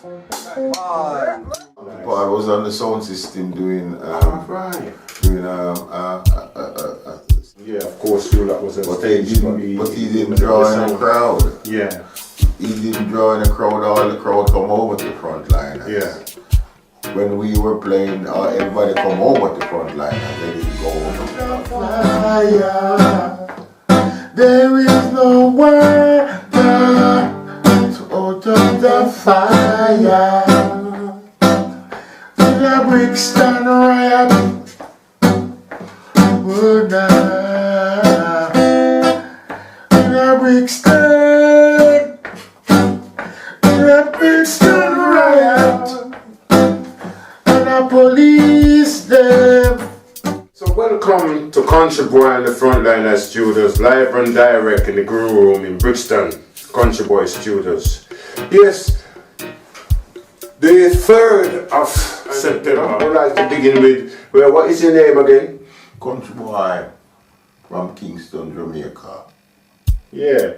I was on the sound system doing yeah, of course, you lot was on stage, but he didn't draw in the crowd. Yeah. He didn't draw in the crowd. All the crowd come over to the front liners. Yeah. When we were playing, everybody come over to the front liners. They didn't go over. Fire. There is no word to out of the fire. In a Brixton riot, oh nah. In a Brixton riot, and the police them. So welcome to Country Boy and the Frontline Studios, live and direct in the Groove Room in Brixton Country Boy Studios. Yes, the 3rd of September. I would like to begin with, well, what is your name again? Country Boy from Kingston, Jamaica. Yeah,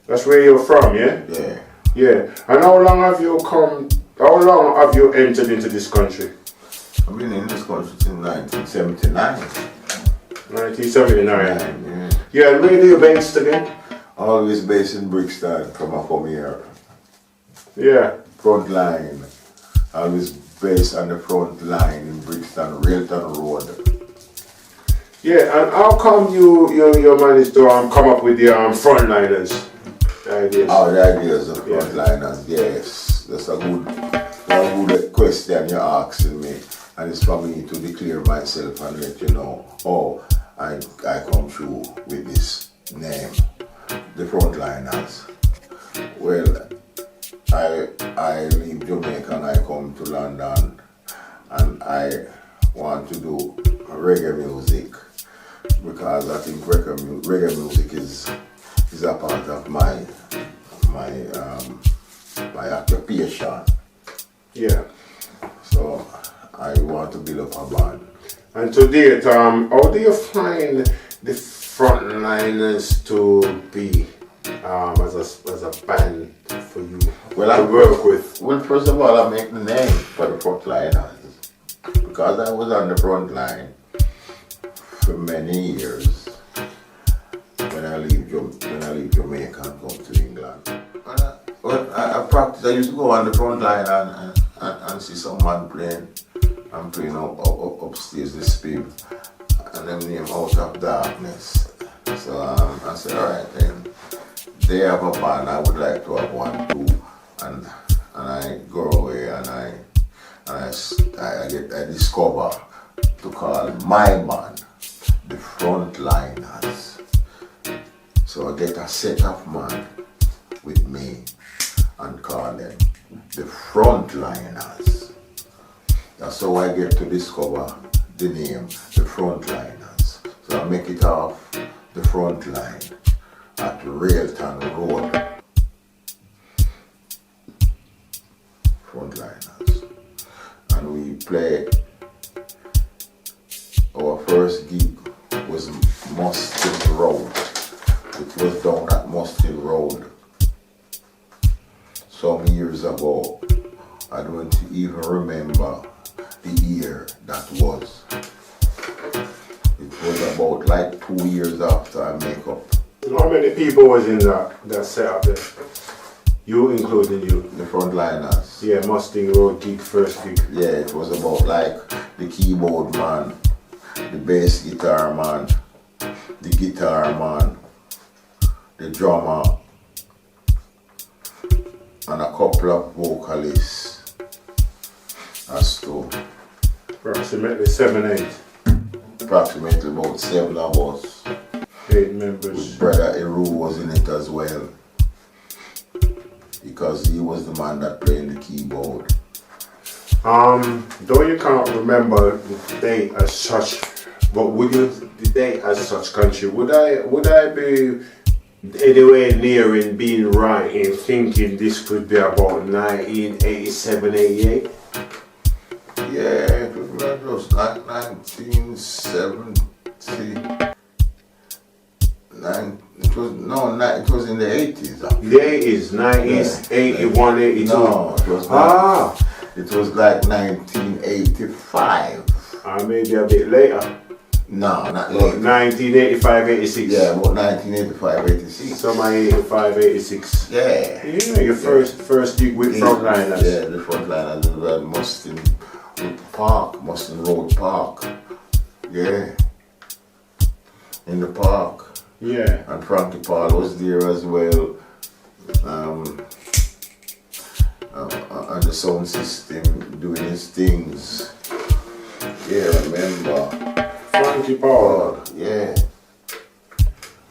that's where you're from, yeah? Yeah. Yeah. And how long have you entered into this country? I've been in this country since 1979. 1979. Yeah. Yeah, and where are you based again? Always based in Brixton, from here. Yeah. Front line. Always based on the front line in Brixton, Railton Road. Yeah, and how come you managed to come up with the frontliners ideas? Oh, the ideas of frontliners, yes. That's a good question you're asking me. And it's for me to declare myself and let you know, I come through with this name, the Frontliners. Well, I leave Jamaica and I come to London and I want to do reggae music because I think reggae music is a part of my occupation. Yeah. So I want to build up a band. And to date, how do you find the Frontliners to be as a band for you to work with? Well, first of all, I make the name for the Frontliners because I was on the front line for many years when I leave Jamaica and come to England. I practice. I used to go on the front line and see some man playing. I'm playing upstairs the spiv, and them name Out of Darkness. So I said, alright then, they have a band, I would like to have one too. And I go away and I discover to call my band the Frontliners. So I get a set of man with me and call them the Frontliners. That's how I get to discover the name, the Frontliners. So I make it off the front line at Railton Road. Frontliners. And we play, our first gig was Mustin Road. It was down at Mustin Road some years ago. I don't even remember the year that was. It was about like 2 years after I make up. How many people was in that setup there? You including you? The Frontliners. Yeah, Mustang Road gig, first gig. Yeah, it was about like the keyboard man, the bass guitar man, the guitar man, the drummer, and a couple of vocalists. That's two. Approximately 7, 8. Approximately about 7 of us. 8 members. Brother Eru was in it as well, because he was the man that played the keyboard. Though you can't remember the date as such, but the date as such, country, would I be anywhere near in being right in thinking this could be about 1987, 88? Yeah, it was like 1970. It was in the 80s. The 80s, 90s, 81, 82. No, it was not. It was like 1985. Maybe a bit later. No, not late. 1985, 86. Yeah, about 1985, 86. Summer 85, 86. Yeah. Yeah, your first gig with Frontliners. Yeah, the Frontliners at Mustin Road Park. Yeah. In the park. Yeah. And Frankie Paul was there as well. On the sound system, doing his things. Yeah, remember. Frankie Paul. Yeah.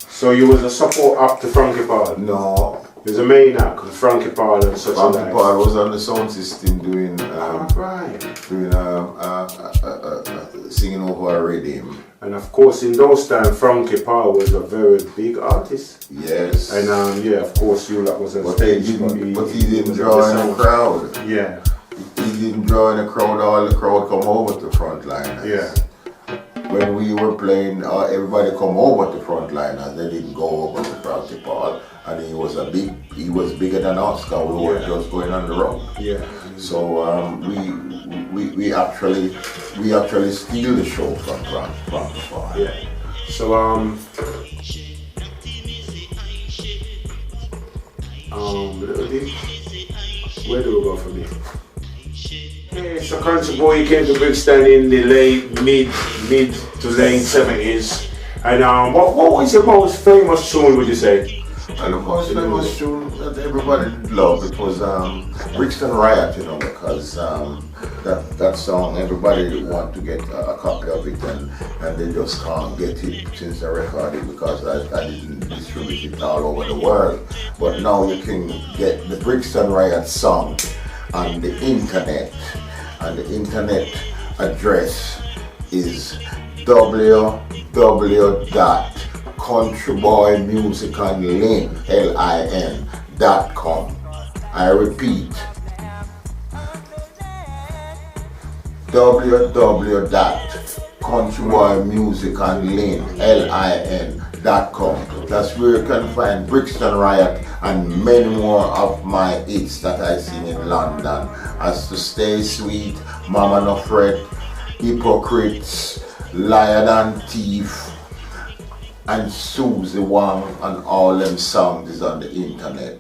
So you was a support act to Frankie Paul? No. He was a main act with Frankie Paul and such. Frankie Paul was on the sound system doing singing over a rydim. And of course, in those times, Frankie Paul was a very big artist. Yes. And of course, you lot was on but stage. He didn't draw in the crowd. Yeah. He didn't draw in the crowd. All the crowd come over to Frontliners. Yeah. When we were playing, everybody come over to Frontliners. They didn't go over to Frankie Paul, and he was bigger than us. Cause we were just going on the road. Yeah. So we actually steal the show from Frankie Paul. Yeah. So where do we go from here? Yeah, so Country Boy, you came to Brixton in the mid to late 70s. And what was your most famous tune, would you say? And the most famous tune that everybody loved, it was Brixton Riot, because that song, everybody want to get a copy of it, and they just can't get it since I recorded it, because I didn't distribute it all over the world. But now you can get the Brixton Riot song on the internet, and the internet address is www.countryboymusicandlin.com. I repeat, www.countryboymusicandlin.com. That's where you can find Brixton Riot and many more of my hits that I sing in London, as to Stay Sweet, Mama No Fret, Hypocrites, Liar Than Thief, and Susie Wang, and all them songs is on the internet.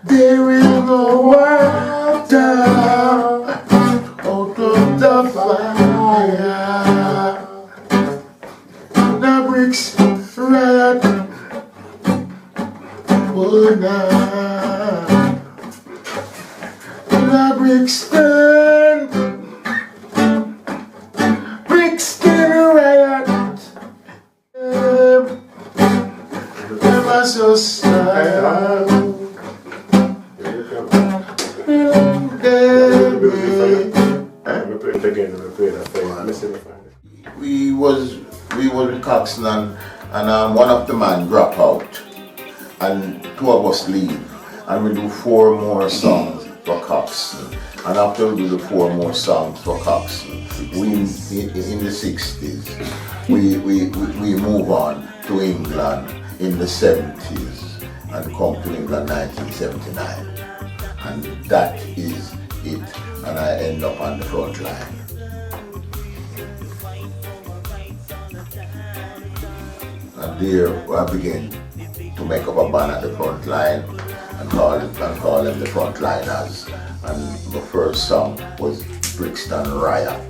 There is no water out of the fire. The bricks riot. Oh, now. The Brixton riot. Never so sad. We was with Coxon, and one of the men drop out, and two of us leave, and we do 4 more songs for Coxon. And after we do the 4 more songs for Coxon, we in the 60s, we move on to England in the 70s, and come to England 1979, and that is it, and I end up on the front line. And there I begin to make up a band at the front line and call them the Frontliners. And the first song was Brixton Riot.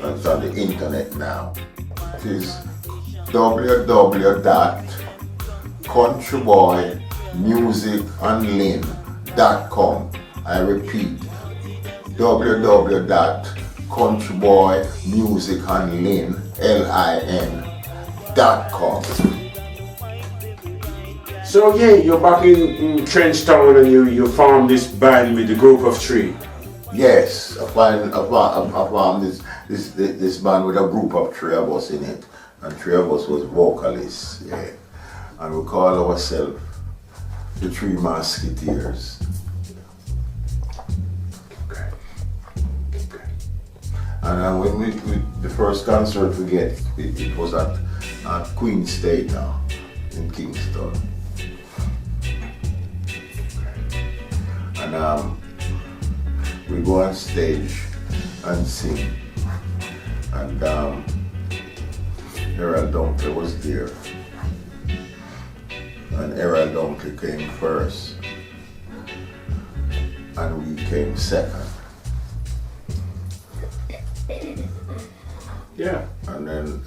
And it's on the internet now. It is www.countryboymusicandlin.com. I repeat, www.countryboymusicandlin.com. So yeah, you're back in Trenchtown, and you formed this band with the group of 3. Yes, I formed this band with a group of 3 of us in it. and 3 of us was vocalists, yeah. And we call ourselves the Three Musketeers. Okay. Okay. And when we the first concert we get, it was at Queen's Theatre in Kingston. And we go on stage and sing. And Errol Dunkley was there. And Errol Dunkley came first. And we came second. Yeah. And then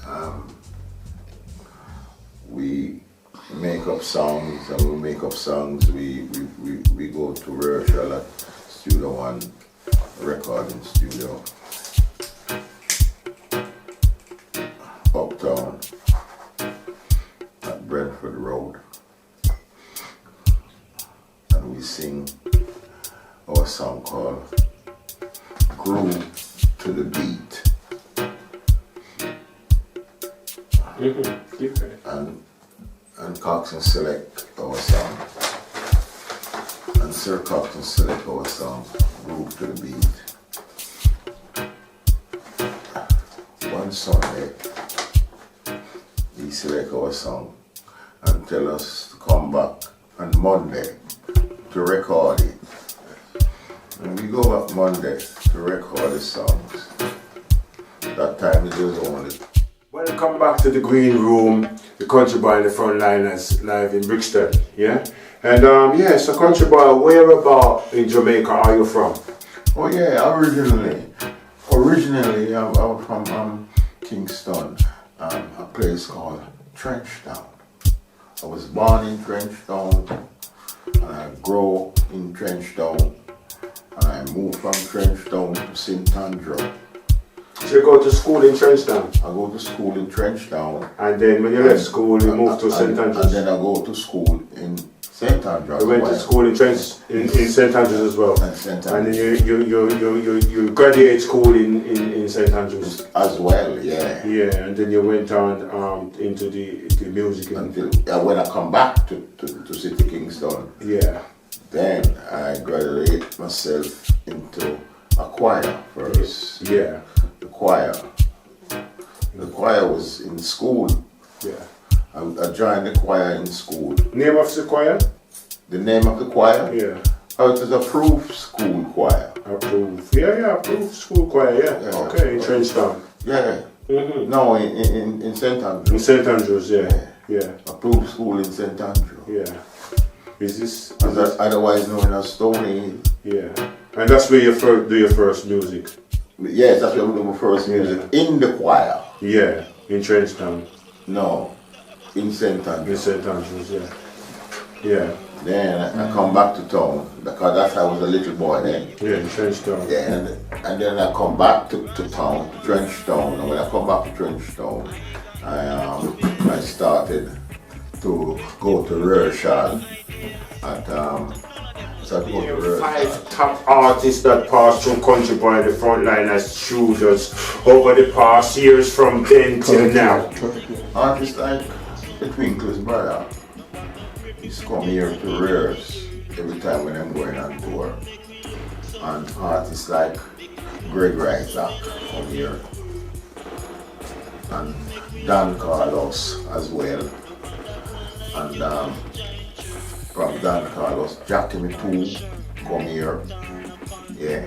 we make up songs, and we make up songs. We go to rehearsal at Studio One recording studio, uptown at Brentford Road, and we sing our song called "Groove to the Beat." And Coxon select our song. And Sir Coxon select our song, Groove to the Beat. One Sunday, he select our song and tell us to come back on Monday to record it. And we go back Monday to record the songs. That time it was only. Welcome back to the Green Room, the Country Boy and the Frontliners live in Brixton, yeah? And so Country Boy, where about in Jamaica are you from? Oh yeah, originally I'm from Kingston, a place called Trenchtown. I was born in Trenchtown, and I grew in Trenchtown, and I moved from Trenchtown to St. Andrew. So you go to school in Trenchtown? I go to school in Trenchtown. And then when you left school, you moved to St. Andrews? And then I go to school in St. Andrews. You went to school in St. Andrews as well? And St. And Andrews. then you graduate school in St. Andrews? As well, yeah. Yeah, and then you went on into the music. Until when I come back to City Kingston, yeah. then I graduate myself into a choir first. Yeah. The choir. The choir was in school. Yeah. I joined the choir in school. Name of the choir? The name of the choir? Yeah. Oh, it was Approved School Choir. Approved. Yeah, Approved School Choir, yeah. Okay, in Trenchtown. Yeah. Mm-hmm. No, in St. Andrews. In St. Andrews, yeah. Approved School in St. Andrews. Yeah. Is this otherwise known as Stony? Yeah. And that's where you do your first music? Yes, that's where we do my first music. In the choir. Yeah, in Trenchtown. No, in St. Andrews. In St. Andrews, yeah. Yeah. Then I come back to town, because that's how I was a little boy then. Yeah, in Trenchtown. Yeah, and then I come back to town, to Trenchtown. And when I come back to Trenchtown, I started to go to rehearsal at Five top artists that passed through Country Boy and the Frontliners studios over the past years from then till now. Artists like the Twinkle's brother. He's come here to rehearse every time when I'm going on tour. And artists like Greg Isaac come here. And Dan Carlos as well. And from Dan Carlos, Jackie Too come here. Yeah.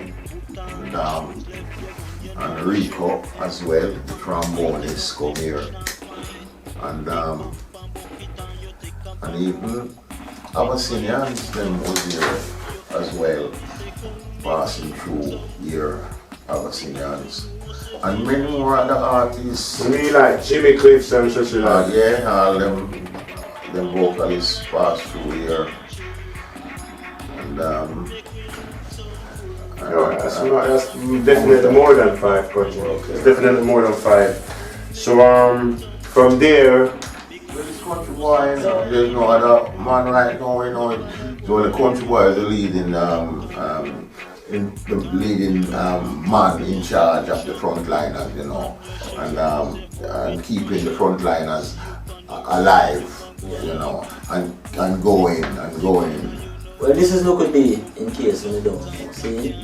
And Rico as well, the trombonist come here. And even Abyssinians them was here as well, passing through here, Abyssinians. And many more other artists. You mean like Jimmy Cliffs and such like? Yeah, all them vocalists pass through here. And that's definitely more than five countries. Okay. It's definitely more than five. So from there, with this Country Boy, there's no other man right now, So the Country Boy is the leading the leading man in charge of the frontliners, you know, and keeping the frontliners alive, you know, and going and going. Well, this is look be in case we don't know. See,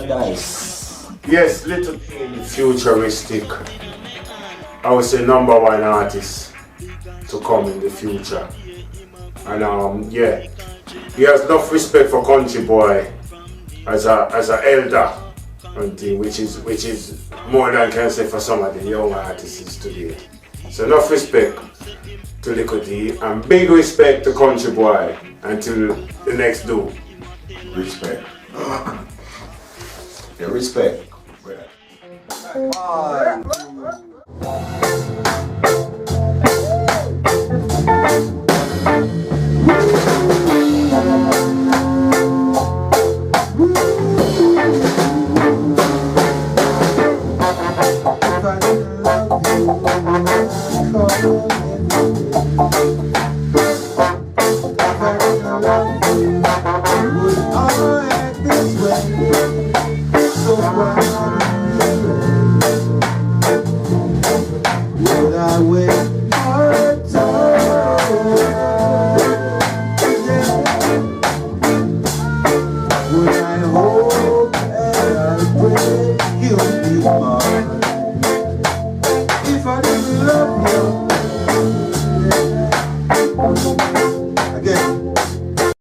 nice. Yes, little futuristic. I would say #1 artist to come in the future. And yeah, he has enough respect for Country Boy as an elder, and thing, which is more than I can say for some of the young artists today. So enough respect to Little D and big respect to Country Boy until the next do. Respect. Yeah, respect. So